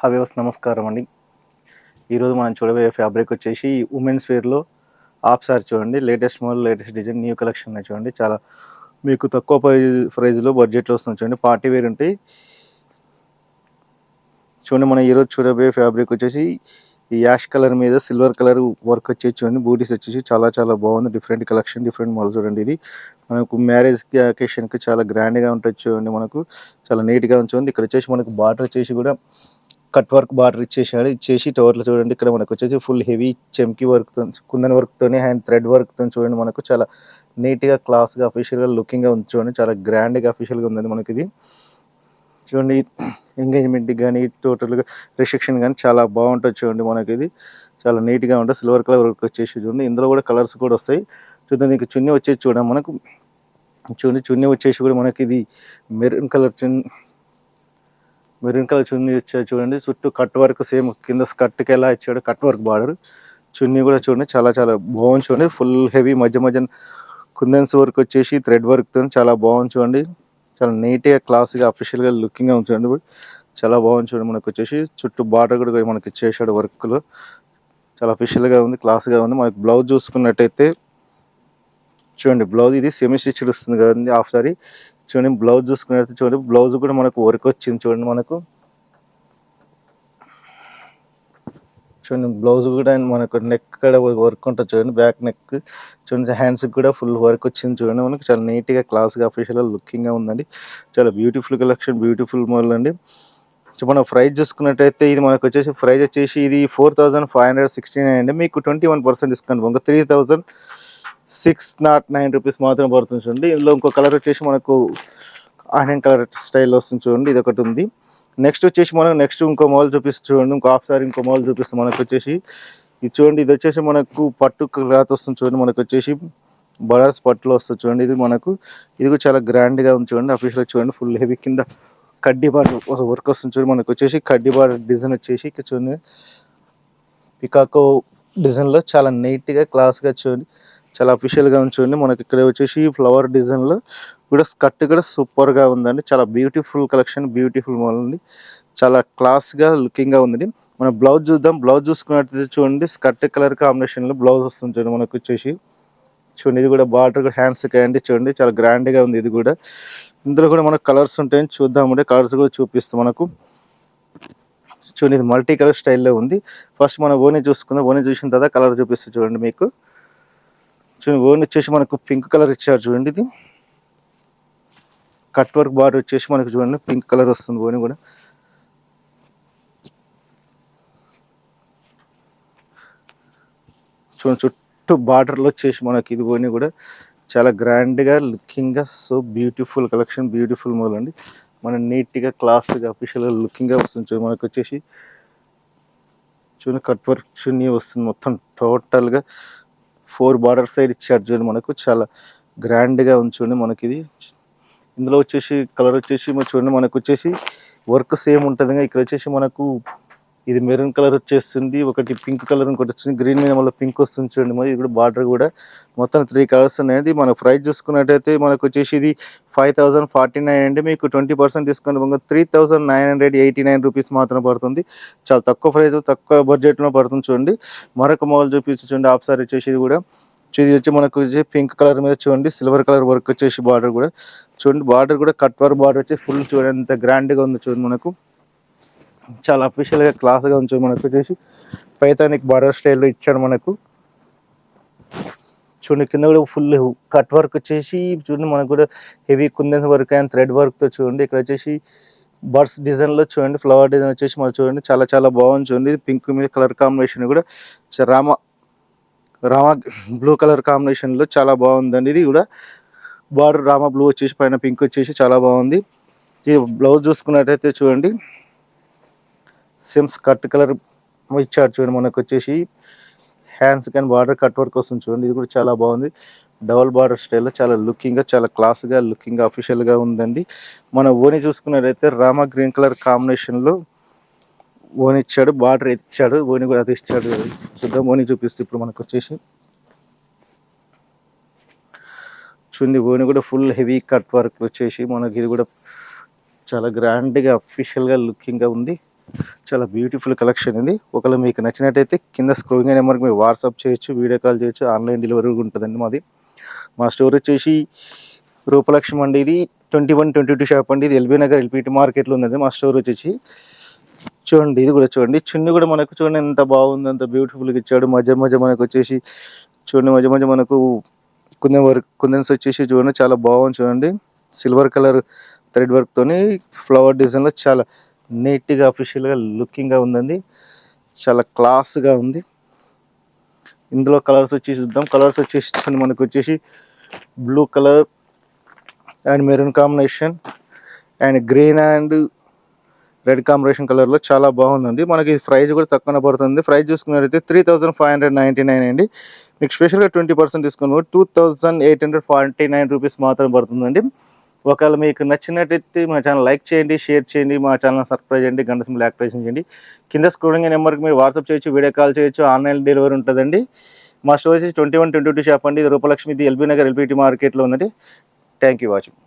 హవ్యవస్ నమస్కారం అండి. ఈరోజు మనం చూడబోయే ఫ్యాబ్రిక్ వచ్చేసి ఉమెన్స్ వేర్లో హాఫ్ సారీ చూడండి. Latest model, latest design, new collection ఉన్నాయి చూడండి. చాలా మీకు తక్కువ ప్రైజ్లో బడ్జెట్లో వస్తుంది చూడండి. పార్టీ వేర్ ఉంటాయి చూడండి. మనం ఈరోజు చూడబోయే ఫ్యాబ్రిక్ వచ్చేసి ఈ యాష్ కలర్ మీద సిల్వర్ కలర్ వర్క్ వచ్చేసి చూడండి. బూటీస్ వచ్చేసి చాలా చాలా బాగుంది. డిఫరెంట్ కలెక్షన్, డిఫరెంట్ మోడల్ చూడండి. ఇది మనకు మ్యారేజ్కి అకేషన్కి చాలా గ్రాండ్గా ఉంటుంది చూడండి. మనకు చాలా నీట్గా ఉంటుంది. ఇక్కడ వచ్చేసి మనకు బార్డర్ వచ్చేసి కూడా కట్ వర్క్ బార్డర్ ఇచ్చేసాడు. ఇచ్చేసి టోటల్ చూడండి. ఇక్కడ మనకు వచ్చేసి ఫుల్ హెవీ చెమ్కి వర్క్తో, కుందన్ వర్క్తోని అండ్ థ్రెడ్ వర్క్తో చూడండి. మనకు చాలా నీట్గా, క్లాస్గా, అఫీషియల్గా, లుకింగ్గా ఉంది చూడండి. చాలా గ్రాండ్గా, అఫీషియల్గా ఉందండి మనకి ఇది చూడండి. ఎంగేజ్మెంట్కి కానీ, టోటల్గా రిసెప్షన్ కానీ చాలా బాగుంటుంది చూడండి. మనకి ఇది చాలా నీట్గా ఉంటుంది. సిల్వర్ కలర్ వర్క్ వచ్చేసి చూడండి. ఇందులో కూడా కలర్స్ కూడా వస్తాయి చూద్దాం. దీనికి చున్నీ వచ్చేసి చూడండి. మనకు చూడండి, చున్నీ వచ్చేసి కూడా మనకి ఇది మెరూన్ కలర్ చున్నీ వచ్చాయి చూడండి. చుట్టూ కట్ వర్క్ సేమ్ కింద స్కర్ట్కి ఎలా ఇచ్చాడు కట్ వర్క్ బార్డర్. చున్నీ కూడా చూడండి చాలా చాలా బాగుంది చూడండి. ఫుల్ హెవీ మధ్య మధ్య కుందన్స్ వర్క్ వచ్చేసి థ్రెడ్ వర్క్తో చాలా బాగుంది చూడండి. చాలా నీట్గా, క్లాస్గా, అఫీషియల్గా, లుకింగ్గా ఉంది చూడండి. చాలా బాగుంది చూడండి. మనకు వచ్చేసి చుట్టూ బార్డర్ కూడా మనకి ఇచ్చేసాడు వర్క్లో. చాలా అఫీషియల్గా ఉంది, క్లాస్గా ఉంది. మనకి బ్లౌజ్ చూసుకున్నట్టయితే చూడండి, బ్లౌజ్ ఇది సెమీ స్టిచ్డ్ వస్తుంది కదండి హాఫ్ సారీ. చూడండి బ్లౌజ్ చూసుకున్నట్టు చూడండి. బ్లౌజ్ కూడా మనకు వర్క్ వచ్చింది చూడండి. మనకు చూడండి బ్లౌజ్ కూడా మనకు నెక్ కూడా వర్క్ ఉంటుంది చూడండి. బ్యాక్ నెక్ చూడండి. హ్యాండ్స్కి కూడా ఫుల్ వర్క్ వచ్చింది చూడండి. మనకు చాలా నీట్గా, క్లాస్గా, అఫీషియల్గా, లుకింగ్గా ఉందండి. చాలా బ్యూటిఫుల్ కలెక్షన్, బ్యూటిఫుల్ మోడల్ అండి. మనం ప్రైస్ చూసుకున్నట్టయితే ఇది మనకు వచ్చేసి ప్రైస్ వచ్చేసి ఇది 4569 అండి. మీకు 21% డిస్కౌంట్ ఇంకా 3609 రూపీస్ మాత్రం పడుతుంది చూడండి. ఇందులో ఇంకో కలర్ వచ్చేసి మనకు ఆనియన్ కలర్ స్టైల్లో వస్తుంది చూడండి. ఇది ఒకటి ఉంది. నెక్స్ట్ వచ్చేసి మనం ఇంకో మోడల్ చూపిస్తుంది చూడండి. ఇంకో హాఫ్ సారీ ఇంకో మోడల్ చూపిస్తాం. మనకు వచ్చేసి ఇది చూడండి. ఇది వచ్చేసి మనకు పట్టు క్లాత్ వస్తుంది చూడండి. మనకు వచ్చేసి బనారస్ పట్టులో వస్తుంది చూడండి. ఇది కూడా చాలా గ్రాండ్గా ఉంది చూడండి. అఫీషియల్ చూడండి. ఫుల్ హెవీ కింద కడ్డీ బార్డర్ వర్క్ వస్తుంది చూడండి. మనకు వచ్చేసి కడ్డీ బార్డర్ డిజైన్ వచ్చేసి చూడండి. పికాకో డిజైన్లో చాలా నీట్గా, క్లాస్గా చూడండి. చాలా అఫీషియల్గా ఉంది చూడండి. మనకి ఇక్కడ వచ్చేసి ఫ్లవర్ డిజైన్లో కూడా స్కర్ట్ కూడా సూపర్గా ఉందండి. చాలా బ్యూటిఫుల్ కలెక్షన్, బ్యూటిఫుల్ మోడల్ అండి. చాలా క్లాస్గా, లుకింగ్గా ఉందండి. మనం బ్లౌజ్ చూద్దాం. బ్లౌజ్ చూసుకున్నట్టయితే చూడండి, స్కర్ట్ కలర్ కాంబినేషన్లో బ్లౌజ్ వస్తుంది చూడండి. మనకు వచ్చేసి చూడండి. ఇది కూడా బార్డర్ కూడా హ్యాండ్స్కి అండి చూడండి. చాలా గ్రాండ్గా ఉంది. ఇది కూడా ఇందులో కూడా మనకు కలర్స్ ఉంటాయని చూద్దామంటే కలర్స్ కూడా చూపిస్తాం మనకు చూడండి. ఇది మల్టీ కలర్ స్టైల్లో ఉంది. ఫస్ట్ మనం ఓని చూసుకుందాం. ఓని చూసిన తర్వాత కలర్ చూపిస్తుంది చూడండి. మీకు చూడండి, ఓని వచ్చేసి మనకు పింక్ కలర్ ఇచ్చారు చూడండి. ఇది కట్ వర్క్ బార్డర్ వచ్చేసి మనకు చూడండి పింక్ కలర్ వస్తుంది. ఓని కూడా చూడండి. చుట్టూ బార్డర్లో వచ్చేసి మనకి ఇది ఓని కూడా చాలా గ్రాండ్గా, లుకింగ్గా, so beautiful collection, beautiful model అండి. మనం నీట్గా, క్లాస్గా, అఫీషియల్గా, లుకింగ్గా వస్తుంది చూడండి. మనకు వచ్చేసి చూడండి కట్ వర్క్ చున్నీ వస్తుంది. మొత్తం టోటల్గా 4 బార్డర్ సైడ్ ఇచ్చారు చూడండి. మనకు చాలా గ్రాండ్గా ఉంది చూడండి. మనకి ఇది ఇందులో వచ్చేసి కలర్ వచ్చేసి చూడండి. మనకు వచ్చేసి వర్క్ సేమ్ ఉంటుంది. ఇక్కడ వచ్చేసి మనకు ఇది మెరూన్ కలర్ వచ్చేస్తుంది, ఒకటి పింక్ కలర్, ఇంకోటి వచ్చింది గ్రీన్ మీద మళ్ళీ పింక్ వస్తుంది చూడండి. మరి ఇది కూడా బార్డర్ కూడా మొత్తం 3 కలర్స్ ఉన్నాయి. మన ప్రైస్ చూసుకున్నట్టయితే మనకు వచ్చేసి ఇది 5049 అండి. మీకు 20% డిస్కౌంట్ 3989 రూపీస్ మాత్రం పడుతుంది. చాలా తక్కువ ప్రైస్, తక్కువ బడ్జెట్లో పడుతుంది చూడండి. మరొక మోడల్ చూడండి. హాఫ్ సారీ వచ్చేసి ఇది కూడా ఇది వచ్చి మనకు పింక్ కలర్ మీద చూడండి, సిల్వర్ కలర్ వర్క్ వచ్చేసి బార్డర్ కూడా చూడండి. బార్డర్ కూడా కట్ వర్క్ బార్డర్ వచ్చి ఫుల్ చూడండి ఎంత గ్రాండ్గా ఉంది చూడండి. మనకు చాలా అఫీషియల్గా, క్లాస్గా ఉంది. మనకు వచ్చేసి పైతానిక్ బార్డర్ స్టైల్లో ఇచ్చాడు మనకు చూడండి. కింద కూడా ఫుల్ కట్ వర్క్ వచ్చేసి చూడండి. మనకు కూడా heavy kundans work and thread వర్క్తో చూడండి. ఇక్కడ వచ్చేసి బర్డ్స్ డిజైన్లో చూడండి, ఫ్లవర్ డిజైన్ వచ్చేసి మనం చూడండి చాలా చాలా బాగుంది చూడండి. పింక్ మీద కలర్ కాంబినేషన్ కూడా రామా బ్లూ కలర్ కాంబినేషన్లో చాలా బాగుందండి. ఇది కూడా బార్డర్ రామా బ్లూ వచ్చేసి పైన పింక్ వచ్చేసి చాలా బాగుంది. ఈ బ్లౌజ్ చూసుకున్నట్టయితే చూడండి సేమ్ స్కర్ట్ కలర్ ఇచ్చారు చూడండి. మనకు వచ్చేసి హ్యాండ్స్ కానీ బార్డర్ కట్ వర్క్ వస్తుంది చూడండి. ఇది కూడా చాలా బాగుంది. డబల్ బార్డర్ స్టైల్లో చాలా లుకింగ్గా, చాలా క్లాస్గా, లుకింగ్గా, అఫీషియల్గా ఉందండి. మన ఓని చూసుకున్నట్టయితే రామా గ్రీన్ కలర్ కాంబినేషన్లో ఓని ఇచ్చాడు, బార్డర్ ఇచ్చాడు. ఓని కూడా అది ఇచ్చాడు చూద్దాం. ఓని చూపిస్తే ఇప్పుడు మనకు వచ్చేసి చూడండి. ఓని కూడా ఫుల్ హెవీ కట్ వర్క్ వచ్చేసి మనకి ఇది కూడా చాలా గ్రాండ్గా, అఫీషియల్గా, లుకింగ్గా ఉంది. చాలా బ్యూటిఫుల్ కలెక్షన్ ఇది. ఒకవేళ మీకు నచ్చినట్టయితే కింద స్క్రోలింగ్ నెంబర్కి మీరు వాట్సాప్ చేయొచ్చు, వీడియో కాల్ చేయొచ్చు, ఆన్లైన్ డెలివరీ ఉంటుందండి మాది. మా స్టోర్ వచ్చేసి రూపలక్ష్మి అండి. ఇది 2122 షాప్ అండి. ఇది ఎల్బీ నగర్ ఎల్పిటి మార్కెట్లో ఉందండి మా స్టోర్ వచ్చేసి. చూడండి ఇది కూడా చూడండి, చున్నీ కూడా మనకు చూడండి ఎంత బాగుంది, ఎంత బ్యూటిఫుల్గా ఇచ్చాడు. మధ్య మధ్య మనకు వచ్చేసి చూడండి, మధ్య మధ్య మనకు కుందన్స్ వచ్చేసి చూడండి చాలా బాగుంది. చూడండి సిల్వర్ కలర్ థ్రెడ్ వర్క్తోని ఫ్లవర్ డిజైన్లో చాలా నీట్గా అఫీషియల్గా లుకింగ్గా ఉందండి. చాలా క్లాస్గా ఉంది. ఇందులో కలర్స్ వచ్చేసి చూద్దాం. కలర్స్ వచ్చేసి మనకు వచ్చేసి blue colour and maroon combination and green and red combination కలర్లో చాలా బాగుందండి. మనకి ప్రైస్ కూడా తక్కువ పడుతుంది. ప్రైస్ చూసుకున్నట్లయితే 3599 అండి. మీకు స్పెషల్గా 20% డిస్కౌంట్ 2849 రూపీస్ మాత్రం పడుతుందండి. ఒకవేళ మీకు నచ్చినట్టయితే మా ఛానల్ లైక్ చేయండి, షేర్ చేయండి, మా ఛానల్ సబ్స్క్రైబ్ చేయండి, గంట సింబల్ యాక్టివేషన్ చేయండి. కింద స్క్రోలింగ్ నెంబర్కి మీరు వాట్సాప్ చేయొచ్చు, వీడియో కాల్ చేయొచ్చు, ఆన్లైన్ డెలివరీ ఉంటుందండి. మా స్టోర్ వచ్చి 2122 షాప్ అండి. ఇది రూపలక్ష్మి, ఇది ఎల్బీ నగర్ ఎల్పిటి మార్కెట్లో ఉందండి. Thank you watching.